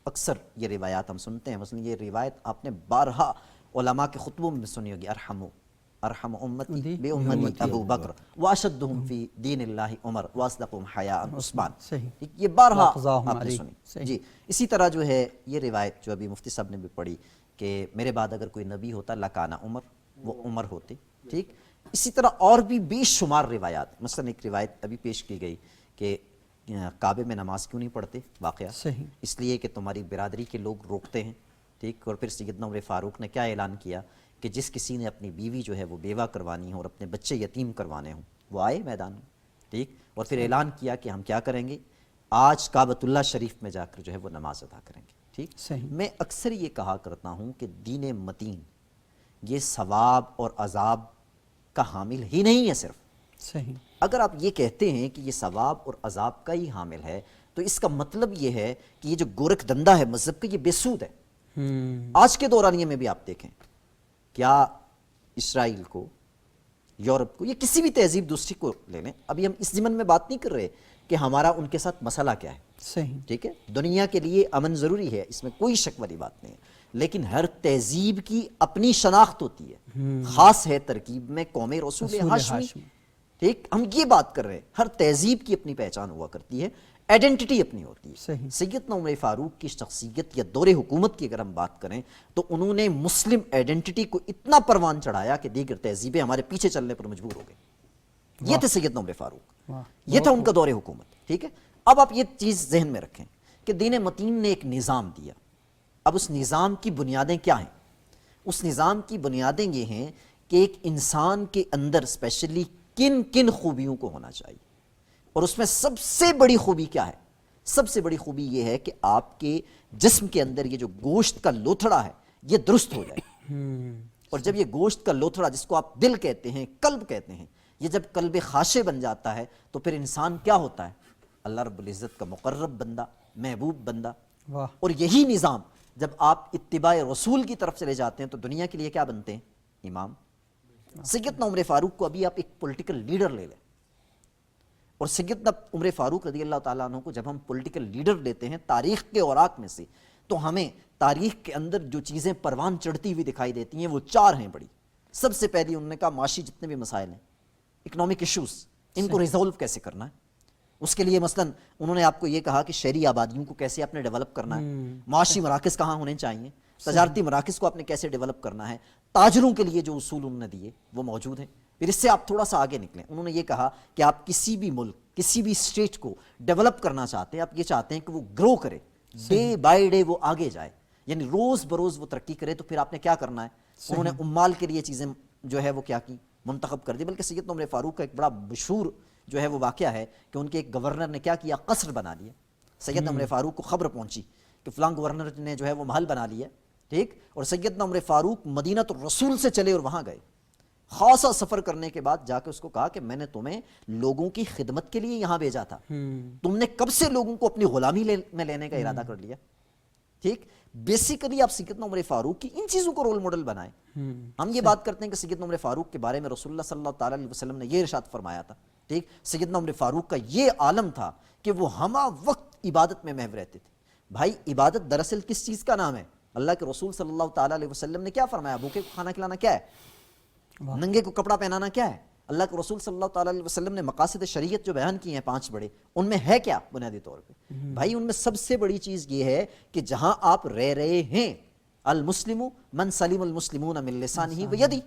اکثر یہ روایات ہم سنتے ہیں. مثلا یہ روایت آپ نے بارہا علماء کے خطبوں میں سنی ہوگی، ارحم امتی بے امتی ابو بکر واشدہم فی دین اللہ عمر واصدقہم حیاء عثمان. یہ بارہا آپ نے سنی. جی اسی طرح جو ہے یہ روایت جو ابھی مفتی صاحب نے بھی پڑھی کہ میرے بعد اگر کوئی نبی ہوتا لکانا عمر، وہ عمر ہوتے. ٹھیک، اسی طرح اور بھی بے شمار روایات. مثلا ایک روایت ابھی پیش کی گئی کہ کعبے میں نماز کیوں نہیں پڑھتے، واقعہ اس لیے کہ تمہاری برادری کے لوگ روکتے ہیں. ٹھیک، اور پھر سیدنا عمر فاروق نے کیا اعلان کیا کہ جس کسی نے اپنی بیوی جو ہے وہ بیوہ کروانی ہو اور اپنے بچے یتیم کروانے ہوں وہ آئے میدان میں، ٹھیک، اور پھر اعلان کیا کہ ہم کیا کریں گے، آج کعبۃ اللہ شریف میں جا کر جو ہے وہ نماز ادا کریں گے، ٹھیک۔ صحیح۔ میں اکثر یہ کہا کرتا ہوں کہ دین متین یہ ثواب اور عذاب کا حامل ہی نہیں ہے صرف۔ صحیح۔ اگر آپ یہ کہتے ہیں کہ یہ ثواب اور عذاب کا ہی حامل ہے تو اس کا مطلب یہ ہے کہ یہ جو گورکھ دندہ ہے مذہب کا یہ بے سود ہے۔ آج کے دورانیے میں بھی آپ دیکھیں، کیا اسرائیل کو، یورپ کو، یا کسی بھی تہذیب دوسری کو لے لیں، ابھی ہم اس ضمن میں بات نہیں کر رہے کہ ہمارا ان کے ساتھ مسئلہ کیا ہے، صحیح، ٹھیک ہے، دنیا کے لیے امن ضروری ہے، اس میں کوئی شک والی بات نہیں ہے، لیکن ہر تہذیب کی اپنی شناخت ہوتی ہے، خاص ہے ترکیب میں قوم رسول ہاشمی، ٹھیک، ہم یہ بات کر رہے ہیں، ہر تہذیب کی اپنی پہچان ہوا کرتی ہے، آئیڈینٹی اپنی ہوتی ہے۔ صحیح۔ سیدنا عمر فاروق کی شخصیت یا دور حکومت کی اگر ہم بات کریں تو انہوں نے مسلم آئیڈینٹی کو اتنا پروان چڑھایا کہ دیگر تہذیبیں ہمارے پیچھے چلنے پر مجبور ہو گئی۔ یہ تھے سیدنا عمر فاروق، یہ تھا ان کا دور حکومت، ٹھیک ہے۔ اب آپ یہ چیز ذہن میں رکھیں کہ دین متین نے ایک نظام دیا، اب اس نظام کی بنیادیں کیا ہیں؟ اس نظام کی بنیادیں یہ ہیں کہ ایک انسان کے اندر اسپیشلی کن کن خوبیوں کو ہونا چاہیے، اور اس میں سب سے بڑی خوبی کیا ہے؟ سب سے بڑی خوبی یہ ہے کہ آپ کے جسم کے اندر یہ جو گوشت کا لوتھڑا ہے یہ درست ہو جائے، اور جب یہ گوشت کا لوتھڑا جس کو آپ دل کہتے ہیں، قلب کہتے ہیں، یہ جب قلب خاشع بن جاتا ہے تو پھر انسان کیا ہوتا ہے؟ اللہ رب العزت کا مقرب بندہ، محبوب بندہ۔ واہ۔ اور یہی نظام جب آپ اتباع رسول کی طرف چلے جاتے ہیں تو دنیا کے لیے کیا بنتے ہیں؟ امام۔ سیدنا عمر فاروق کو ابھی آپ ایک پولیٹیکل لیڈر لے لیں، اور سیدنا عمر فاروق رضی اللہ تعالیٰ عنہ کو جب ہم پولیٹیکل لیڈر لیتے ہیں تاریخ کے اوراق میں سے، تو ہمیں تاریخ کے اندر جو چیزیں پروان چڑھتی ہوئی دکھائی دیتی ہیں وہ چار ہیں بڑی۔ سب سے پہلی انہوں نے کہا معاشی جتنے بھی مسائل ہیں، اکنامک ایشوز، ان کو ریزولو کیسے کرنا ہے۔ اس کے لیے مثلا انہوں نے آپ کو یہ کہا کہ شہری آبادیوں کو کیسے آپ نے ڈیولپ کرنا ہے، معاشی مراکز کہاں ہونے چاہیے، تجارتی مراکز کو آپ نے کیسے ڈیولپ کرنا ہے، تاجروں کے لیے جو اصول انہوں نے دیے وہ موجود ہیں۔ پھر اس سے آپ تھوڑا سا آگے نکلیں، انہوں نے یہ کہا کہ آپ کسی بھی ملک، کسی بھی اسٹیٹ کو ڈیولپ کرنا چاہتے ہیں، آپ یہ چاہتے ہیں کہ وہ گرو کرے، ڈے بائی ڈے وہ آگے جائے، یعنی روز بروز وہ ترقی کرے، تو پھر آپ نے کیا کرنا ہے؟ انہوں نے عمال کے لیے چیزیں جو ہے وہ کیا کی، منتخب کر دی۔ بلکہ سیدنا عمر فاروق کا ایک بڑا مشہور جو ہے وہ واقعہ ہے کہ ان کے ایک گورنر نے کیا کیا، قصر بنا لیا۔ سیدنا عمر فاروق کو خبر پہنچی کہ فلاں گورنر نے جو ہے وہ محل بنا لیا، ٹھیک، اور سیدنا عمر فاروق مدینہ الرسول سے چلے اور وہاں گئے، خاصا سفر کرنے کے بعد جا کے اس کو کہا کہ میں نے تمہیں لوگوں کی خدمت کے لیے یہاں بھیجا تھا، تم نے کب سے لوگوں کو اپنی غلامی میں لینے کا ارادہ کر لیا، ٹھیک۔ بیسیکلی آپ سیدنا عمر فاروق کی ان چیزوں کو رول ماڈل بنائیں۔ ہم یہ بات کرتے ہیں کہ سیدنا عمر فاروق کے بارے میں رسول اللہ صلی اللہ تعالیٰ علیہ وسلم نے یہ ارشاد فرمایا تھا، ٹھیک، سیدنا عمر فاروق کا یہ عالم تھا کہ وہ ہمہ وقت عبادت میں محو رہتے تھے۔ بھائی عبادت دراصل کس چیز کا نام ہے؟ اللہ کے رسول صلی اللہ تعالیٰ علیہ وسلم نے کیا فرمایا؟ بھوکے کو کھانا کھلانا کیا ہے؟ ننگے کو کپڑا پہنانا کیا ہے؟ اللہ کے رسول صلی اللہ تعالیٰ علیہ وسلم نے مقاصد شریعت جو بیان کی ہیں 5 بڑے، ان میں ہے کیا بنیادی طور پہ؟ بھائی ان میں سب سے بڑی چیز یہ ہے کہ جہاں آپ رہ رہے ہیں، المسلم من سلم المسلمون من لسانہ و یدہ،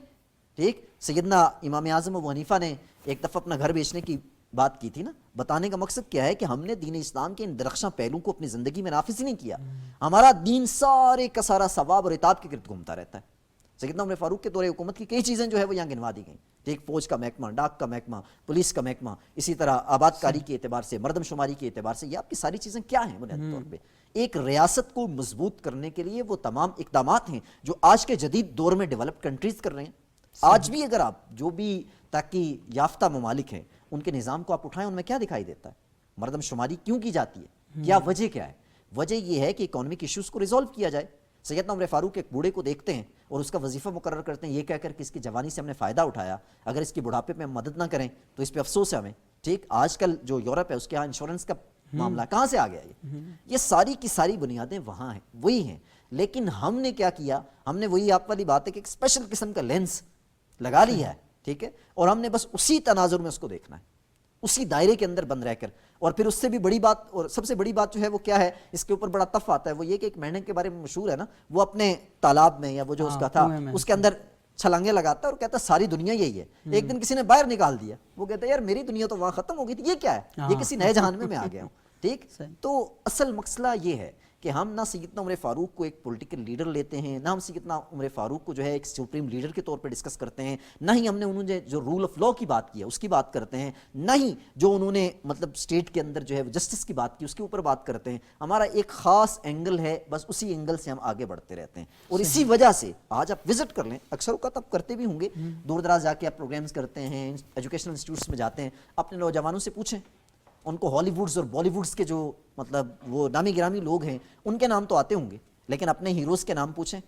ٹھیک۔ سیدنا امام اعظم ابو حنیفہ نے ایک دفعہ اپنا گھر بیچنے کی بات کی تھی نا، بتانے کا مقصد کیا ہے کہ ہم نے دین اسلام کے ان درخشاں پہلوں کو اپنی زندگی میں نافذ نہیں کیا، ہمارا دین سارے کا سارا ثواب اور عتاب کے گرد گھومتا رہتا ہے۔ سیدنا عمر فاروق کے دور حکومت کی کئی چیزیں جو ہے وہ یہاں گنوا دی گئیں، ٹھیک، فوج کا محکمہ، ڈاک کا محکمہ، پولیس کا محکمہ، اسی طرح آباد کاری کے اعتبار سے، مردم شماری کے اعتبار سے، یہ آپ کی ساری چیزیں کیا ہیں بنیادی طور پہ؟ ایک ریاست کو مضبوط کرنے کے لیے وہ تمام اقدامات ہیں جو آج کے جدید دور میں ڈیولپ کنٹریز کر رہے ہیں۔ آج بھی اگر آپ جو بھی ترقی یافتہ ممالک ہیں ان کے نظام کو آپ اٹھائیں، ان میں کیا دکھائی دیتا ہے؟ مردم شماری کیوں کی جاتی ہے؟ کیا وجہ کیا ہے؟ وجہ یہ ہے کہ اکانومک ایشوز کو ریزولو کیا جائے۔ سیدنا عمر فاروق ایک بوڑھے کو دیکھتے ہیں اور اس کا وظیفہ مقرر کرتے ہیں یہ کہہ کر کہ اس کی جوانی سے ہم نے فائدہ اٹھایا، اگر اس کی بڑھاپے میں ہم مدد نہ کریں تو اس پہ افسوس ہے ہمیں، ٹھیک۔ آج کل جو یورپ ہے اس کے ہاں انشورنس کا معاملہ کہاں سے آ گیا؟ یہ ساری کی ساری بنیادیں وہاں ہیں، وہی ہیں، لیکن ہم نے کیا کیا؟ ہم نے وہی آپ والی بات ہے کہ ایک اسپیشل قسم کا لینس لگا لیا ہے، ٹھیک ہے، اور ہم نے بس اسی تناظر میں اس کو دیکھنا ہے، اسی دائرے کے اندر بند رہ کر۔ اور پھر اس سے بھی بڑی بات، اور سب سے بڑی بات جو ہے وہ کیا ہے، اس کے اوپر بڑا تف آتا ہے، وہ یہ کہ ایک مینڈک کے بارے میں مشہور ہے نا، وہ اپنے تالاب میں یا وہ جو اس کا تھا اس کے اندر چھلانگے لگاتا ہے اور کہتا ہے ساری دنیا یہی ہے۔ ایک دن کسی نے باہر نکال دیا، وہ کہتا ہے یار میری دنیا تو وہاں ختم ہو گئی تھی، یہ کیا ہے؟ یہ کسی نئے جہان میں آ گیا ہوں، ٹھیک۔ تو اصل مسئلہ یہ ہے کہ کہ ہم نہ سیدنا عمر فاروق کو ایک پولیٹیکل لیڈر لیتے ہیں، نہ ہم سیدنا عمر فاروق کو جو ہے ایک سپریم لیڈر کے طور پر ڈسکس کرتے ہیں، نہ ہی ہم نے انہوں نے جو رول آف لا کی بات کی ہے اس کی بات کرتے ہیں، نہ ہی جو انہوں نے مطلب اسٹیٹ کے اندر جو ہے جسٹس کی بات کی اس کے اوپر بات کرتے ہیں. ہمارا ایک خاص اینگل ہے، بس اسی اینگل سے ہم آگے بڑھتے رہتے ہیں. اور اسی وجہ سے آج آپ وزٹ کر لیں، اکثر اوقات آپ کرتے بھی ہوں گے، دور دراز جا کے آپ پروگرامز کرتے ہیں، ایجوکیشنل انسٹیٹیوٹس میں جاتے ہیں، اپنے نوجوانوں سے پوچھیں، ان کو ہالی ووڈز اور بالی ووڈز کے جو مطلب وہ نامی گرامی لوگ ہیں ان کے نام تو آتے ہوں گے، لیکن اپنے ہیروز کے نام پوچھیں.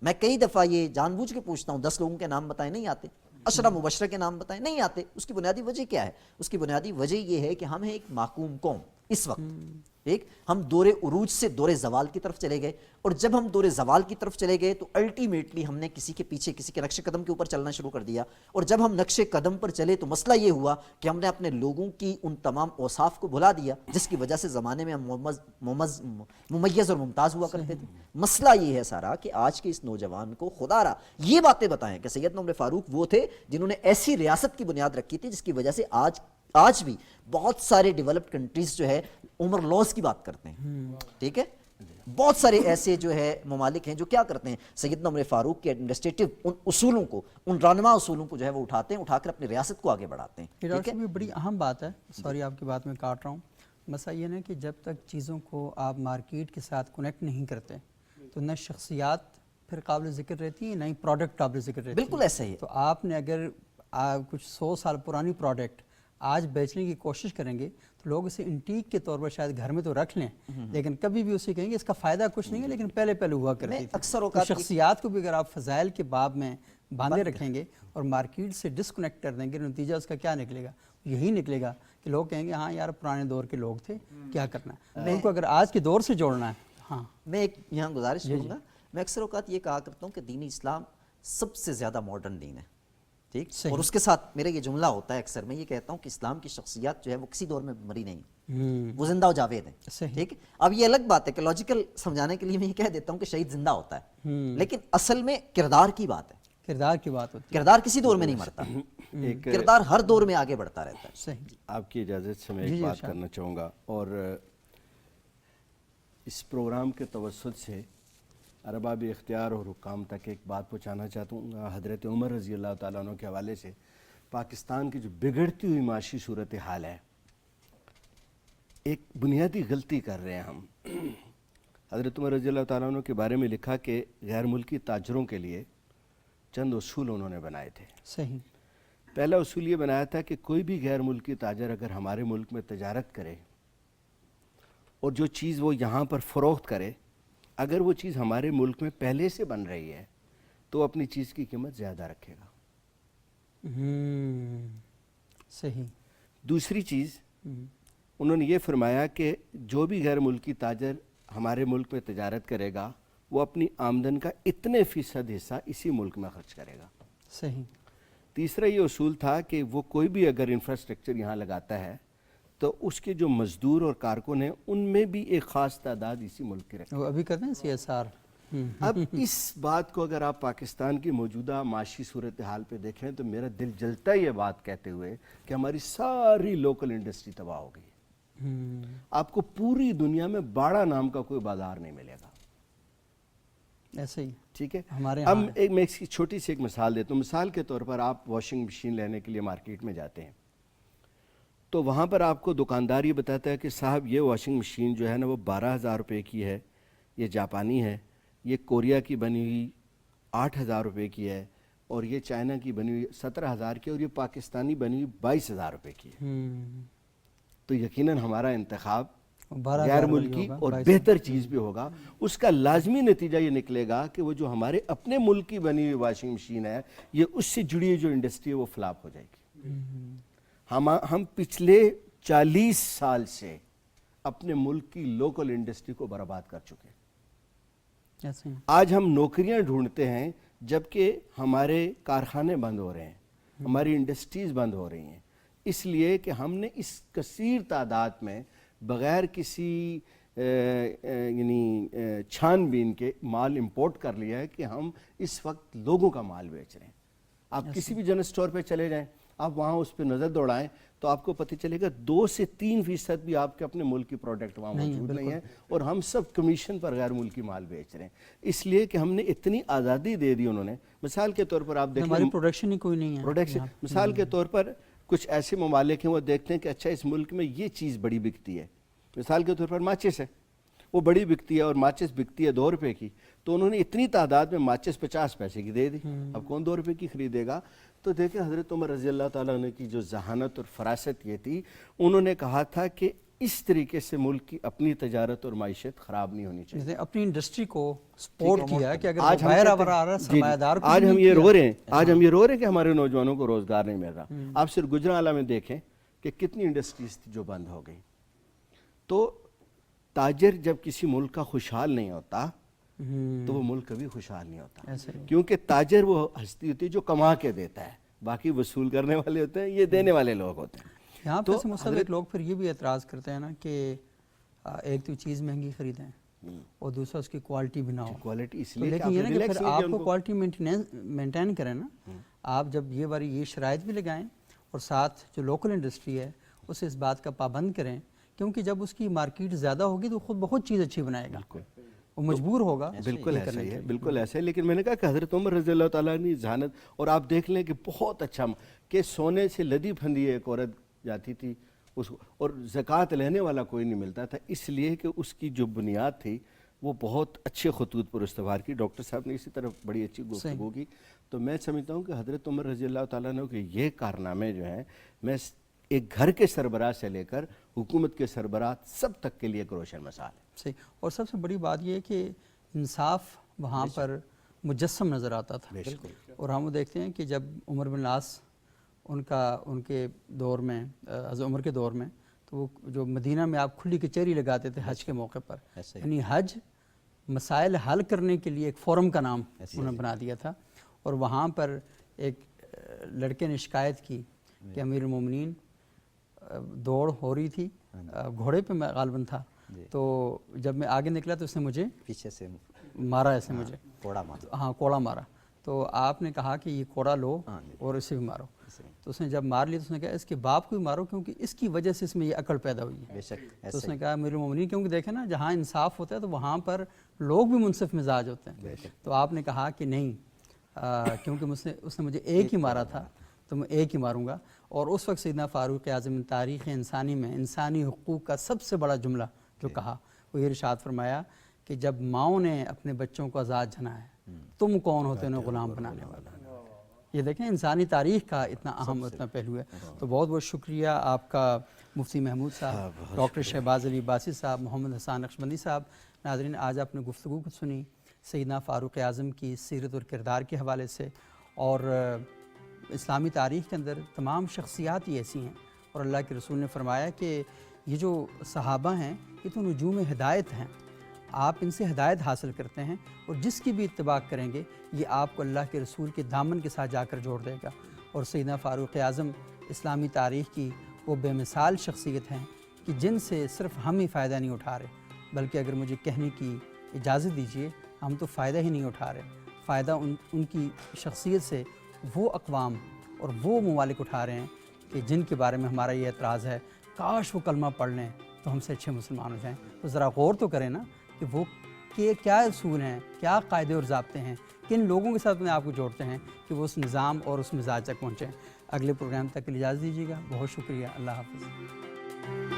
میں کئی دفعہ یہ جان بوجھ کے پوچھتا ہوں، 10 لوگوں کے نام بتائیں، نہیں آتے. عشرہ مبشرہ کے نام بتائیں، نہیں آتے. اس کی بنیادی وجہ کیا ہے؟ اس کی بنیادی وجہ یہ ہے کہ ہم ہیں ایک محکوم قوم. اس وقت ایک ہم دور عروج سے دور زوال کی طرف چلے گئے، اور جب ہم دور زوال کی طرف چلے گئے تو الٹیمیٹلی ہم نے کسی کے پیچھے کسی کے نقش قدم کے اوپر چلنا شروع کر دیا. اور جب ہم نقش قدم پر چلے تو مسئلہ یہ ہوا کہ ہم نے اپنے لوگوں کی ان تمام اوصاف کو بھلا دیا جس کی وجہ سے زمانے میں ہم ممیز اور ممتاز ہوا کرتے تھے. مسئلہ یہ ہے سارا کہ آج کے اس نوجوان کو خدا را یہ باتیں بتائیں کہ سیدنا عمر فاروق وہ تھے جنہوں نے ایسی ریاست کی بنیاد رکھی تھی جس کی وجہ سے آج بھی بہت سارے ڈیولپڈ کنٹریز جو ہے عمر لاس کی بات کرتے ہیں. ٹھیک ہے، بہت سارے ایسے جو ہے ممالک ہیں جو کیا کرتے ہیں، سیدنا عمر فاروق کے ایڈمنسٹریٹو ان اصولوں کو، ان رہنما اصولوں کو جو ہے وہ اٹھاتے ہیں، اٹھا کر اپنی ریاست کو آگے بڑھاتے ہیں. یہ ڈاکٹر صاحب یہ بڑی اہم بات ہے، سوری آپ کی بات میں کاٹ رہا ہوں. مسئلہ یہ ہے کہ جب تک چیزوں کو آپ مارکیٹ کے ساتھ کنیکٹ نہیں کرتے تو نہ شخصیات پھر قابل ذکر رہتی ہیں، نہ ہی پروڈکٹ قابل ذکر رہتی ہے. بالکل ایسا ہی ہے. تو آپ نے اگر کچھ 100 سال پرانی پروڈکٹ آج بیچنے کی کوشش کریں گے تو لوگ اسے انٹیک کے طور پر شاید گھر میں تو رکھ لیں، لیکن کبھی بھی اسے کہیں گے اس کا فائدہ کچھ نہیں ہے، لیکن پہلے ہوا کرتی تھی. اکثر اوقات شخصیات کو بھی اگر آپ فضائل کے باب میں باندھے رکھیں گے اور مارکیٹ سے ڈسکنیکٹ کر دیں گے، نتیجہ اس کا کیا نکلے گا؟ یہی نکلے گا کہ لوگ کہیں گے ہاں یار پرانے دور کے لوگ تھے، کیا کرنا ہے. ان کو اگر آج کے دور سے جوڑنا ہے. ہاں میں ایک یہاں گزارش کروں گا، میں اکثر اوقات یہ کہا کرتا ہوں کہ دین اسلام سب سے زیادہ ماڈرن دین ہے. ٹھیک، اور اس کے ساتھ میرا یہ جملہ ہوتا ہے اکثر، میں یہ کہتا ہوں کہ اسلام کی شخصیات جو ہے وہ کسی دور میں مری نہیں، وہ زندہ و جاوید ہیں. ٹھیک، اب یہ الگ بات ہے کہ لاجیکل سمجھانے کے لیے میں یہ کہہ دیتا ہوں کہ شہید زندہ ہوتا ہے، لیکن اصل میں کردار کی بات ہے. کردار کی بات ہوتی ہے. کردار کسی دور میں نہیں مرتا، کردار ہر دور میں آگے بڑھتا رہتا ہے. صحیح. آپ کی اجازت سے میں ایک بات کرنا چاہوں گا، اور اس پروگرام کے توسط سے ارباب اختیار اور حکام تک ایک بات پہنچانا چاہتا ہوں. حضرت عمر رضی اللہ تعالیٰ عنہ کے حوالے سے پاکستان کی جو بگڑتی ہوئی معاشی صورتحال ہے، ایک بنیادی غلطی کر رہے ہیں ہم. حضرت عمر رضی اللہ تعالیٰ عنہ کے بارے میں لکھا کہ غیر ملکی تاجروں کے لیے چند اصول انہوں نے بنائے تھے. صحیح. پہلا اصول یہ بنایا تھا کہ کوئی بھی غیر ملکی تاجر اگر ہمارے ملک میں تجارت کرے اور جو چیز وہ یہاں پر فروخت کرے، اگر وہ چیز ہمارے ملک میں پہلے سے بن رہی ہے تو اپنی چیز کی قیمت زیادہ رکھے گا. صحیح. دوسری چیز انہوں نے یہ فرمایا کہ جو بھی غیر ملکی تاجر ہمارے ملک میں تجارت کرے گا وہ اپنی آمدن کا اتنے فیصد حصہ اسی ملک میں خرچ کرے گا. صحیح. تیسرا یہ اصول تھا کہ وہ کوئی بھی اگر انفراسٹرکچر یہاں لگاتا ہے تو اس کے جو مزدور اور کارکن ہیں ان میں بھی ایک خاص تعداد اسی ملک کے رکھے. وہ ابھی کرتے ہیں CSR. اب اس بات کو اگر آپ پاکستان کی موجودہ معاشی صورتحال پہ دیکھیں تو میرا دل جلتا ہے یہ بات کہتے ہوئے کہ ہماری ساری لوکل انڈسٹری تباہ ہو گئی. آپ کو پوری دنیا میں باڑا نام کا کوئی بازار نہیں ملے گا. ایسے ہی. ٹھیک ہے. ہمارے اب میں اس کی چھوٹی سی ایک مثال دیتا ہوں. مثال کے طور پر آپ واشنگ مشین لینے کے لیے مارکیٹ میں جاتے ہیں تو وہاں پر آپ کو دکاندار یہ بتاتا ہے کہ صاحب یہ واشنگ مشین جو ہے نا وہ 12,000 روپے کی ہے، یہ جاپانی ہے، یہ کوریا کی بنی ہوئی 8,000 روپے کی ہے، اور یہ چائنا کی بنی ہوئی 17,000 کی، اور یہ پاکستانی بنی ہوئی 22,000 روپے کی ہے. تو یقیناً ہمارا انتخاب غیر ملکی اور بہتر چیز بھی ہوگا. اس کا لازمی نتیجہ یہ نکلے گا کہ وہ جو ہمارے اپنے ملک کی بنی ہوئی واشنگ مشین ہے یہ اس سے جڑی ہوئی جو انڈسٹری ہے وہ فلاپ ہو جائے گی. ہم پچھلے 40 سال سے اپنے ملک کی لوکل انڈسٹری کو برباد کر چکے ہیں. آج ہم نوکریاں ڈھونڈتے ہیں جبکہ ہمارے کارخانے بند ہو رہے ہیں، ہماری انڈسٹریز بند ہو رہی ہیں، اس لیے کہ ہم نے اس کثیر تعداد میں بغیر کسی یعنی چھان بین کے مال امپورٹ کر لیا ہے کہ ہم اس وقت لوگوں کا مال بیچ رہے ہیں. آپ کسی بھی جنرل سٹور پہ چلے جائیں، آپ وہاں اس پہ نظر دوڑائیں تو آپ کو پتہ چلے گا 2 سے 3% بھی آپ کے اپنے ملک کی پروڈکٹ وہاں موجود نہیں ہے، اور ہم سب کمیشن پر غیر ملکی مال بیچ رہے ہیں، اس لیے کہ ہم نے اتنی آزادی دے دی انہوں نے۔ مثال کے طور پر آپ دیکھیں ہماری پروڈکشن ہی کوئی نہیں ہے پروڈکشن، مثال کے طور پر کچھ ایسے ممالک ہیں وہ دیکھتے ہیں کہ اچھا اس ملک میں یہ چیز بڑی بکتی ہے، مثال کے طور پر ماچس ہے، وہ بڑی بکتی ہے اور ماچس بکتی ہے 2 روپے کی، تو انہوں نے اتنی تعداد میں ماچس 50 پیسے کی دے دی، اب کون 2 روپے کی خریدے گا؟ تو دیکھیں حضرت عمر رضی اللہ تعالیٰ عنہ کی جو ذہانت اور فراست یہ تھی، انہوں نے کہا تھا کہ اس طریقے سے ملک کی اپنی تجارت اور معیشت خراب نہیں ہونی چاہیے۔ جیسے اپنی انڈسٹری کو سپورٹ کیا کہ اگر آج ہم باہر کہتے آ رہا ہے سرمایہ دار کو آج ہم یہ رو رہے ہیں، آج ہم یہ رو رہے ہیں کہ ہمارے نوجوانوں کو روزگار نہیں مل رہا۔ آپ صرف گجرانوالہ میں دیکھیں کہ کتنی انڈسٹریز تھی جو بند ہو گئی۔ تو تاجر جب کسی ملک کا خوشحال نہیں ہوتا تو وہ ملک کبھی خوشحال نہیں ہوتا، کیونکہ تاجر وہ ہستی ہوتی ہے جو کما کے دیتا ہے، باقی وصول کرنے والے ہوتے ہیں، یہ دینے والے لوگ ہوتے ہیں۔ یہاں پہ سے مستقل لوگ پھر یہ بھی اعتراض کرتے ہیں نا کہ ایک تو چیز مہنگی خریدیں اور دوسرا اس کی کوالٹی بھی نہ ہو، کوالٹی اس تو لیے لیکن یہ نا کہ پھر آپ کو کوالٹی مینٹین کریں نا، آپ جب یہ شرائط بھی لگائیں اور ساتھ جو لوکل انڈسٹری ہے اسے اس بات کا پابند کریں، کیونکہ جب اس کی مارکیٹ زیادہ ہوگی تو خود بہت چیز اچھی بنائے گا، وہ مجبور ہوگا۔ بالکل ایسا ہی ہے، بالکل ایسا ہے، لیکن میں نے کہا کہ حضرت عمر رضی اللہ تعالیٰ نے ذہانت، اور آپ دیکھ لیں کہ بہت اچھا کہ سونے سے لدی پھندی ایک عورت جاتی تھی اس اور زکوٰۃ لینے والا کوئی نہیں ملتا تھا، اس لیے کہ اس کی جو بنیاد تھی وہ بہت اچھے خطوط پر استوار کی۔ ڈاکٹر صاحب نے اسی طرف بڑی اچھی گفتگو کی، تو میں سمجھتا ہوں کہ حضرت عمر رضی اللہ تعالیٰ عنہ کے یہ کارنامے جو ہیں، میں ایک گھر کے سربراہ سے لے کر حکومت کے سربراہ سب تک کے لیے ایک روشن مثال ہے۔ صحیح، اور سب سے بڑی بات یہ ہے کہ انصاف وہاں پر مجسم نظر آتا تھا، اور ہم وہ دیکھتے ہیں کہ جب عمر بن العاص ان کے دور میں، حضرت عمر کے دور میں، تو وہ جو مدینہ میں آپ کھلی کچہری لگاتے تھے حج کے موقع پر، یعنی حج مسائل حل کرنے کے لیے ایک فورم کا نام انہوں نے بنا دیا تھا، اور وہاں پر ایک لڑکے نے شکایت کی کہ امیر المومنین دوڑ ہو رہی تھی، گھوڑے پہ میں غالباً تھا، تو جب میں آگے نکلا تو اس نے مجھے پیچھے سے مارا، ایسے مجھے کوڑا مارا، ہاں کوڑا مارا، تو آپ نے کہا کہ یہ کوڑا لو اور اسے بھی مارو، تو اس نے جب مار لیا تو اس نے کہا اس کے باپ کو بھی مارو کیونکہ اس کی وجہ سے اس میں یہ عقل پیدا ہوئی ہے۔ تو اس نے کہا امیر المومنین، کیونکہ دیکھیں نا جہاں انصاف ہوتا ہے تو وہاں پر لوگ بھی منصف مزاج ہوتے ہیں، تو آپ نے کہا کہ نہیں، کیونکہ اس نے مجھے ایک ہی مارا تھا تو میں ایک ہی ماروں گا۔ اور اس وقت سیدنا فاروق اعظم تاریخ انسانی میں انسانی حقوق کا سب سے بڑا جملہ جو کہا وہ یہ ارشاد فرمایا کہ جب ماؤں نے اپنے بچوں کو آزاد جنا ہے تم کون ہوتے انہیں غلام بنانے والا۔ یہ دیکھیں انسانی تاریخ کا اتنا اہم اتنا پہلو ہے۔ تو بہت بہت شکریہ آپ کا مفتی محمود صاحب، ڈاکٹر شہباز علی عباسی صاحب، محمد حسان نقشبندی صاحب۔ ناظرین، آج آپ نے گفتگو کو سنی سیدنا فاروق اعظم کی سیرت اور کردار کے حوالے سے، اور اسلامی تاریخ کے اندر تمام شخصیات ہی ایسی ہیں، اور اللہ کے رسول نے فرمایا کہ یہ جو صحابہ ہیں یہ تو نجوم ہدایت ہیں، آپ ان سے ہدایت حاصل کرتے ہیں، اور جس کی بھی اتباع کریں گے یہ آپ کو اللہ کے رسول کے دامن کے ساتھ جا کر جوڑ دے گا۔ اور سیدنا فاروق اعظم اسلامی تاریخ کی وہ بے مثال شخصیت ہیں کہ جن سے صرف ہم ہی فائدہ نہیں اٹھا رہے، بلکہ اگر مجھے کہنے کی اجازت دیجیے ہم تو فائدہ ہی نہیں اٹھا رہے، فائدہ ان کی شخصیت سے وہ اقوام اور وہ ممالک اٹھا رہے ہیں کہ جن کے بارے میں ہمارا یہ اعتراض ہے کاش وہ کلمہ پڑھ لیں تو ہم سے اچھے مسلمان ہو جائیں۔ تو ذرا غور تو کریں نا کہ وہ کیا اصول ہیں، کیا قاعدے اور ضابطے ہیں، کن لوگوں کے ساتھ اپنے آپ کو جوڑتے ہیں کہ وہ اس نظام اور اس مزاج تک پہنچیں۔ اگلے پروگرام تک کے لیے اجازت دیجیے گا، بہت شکریہ، اللہ حافظ۔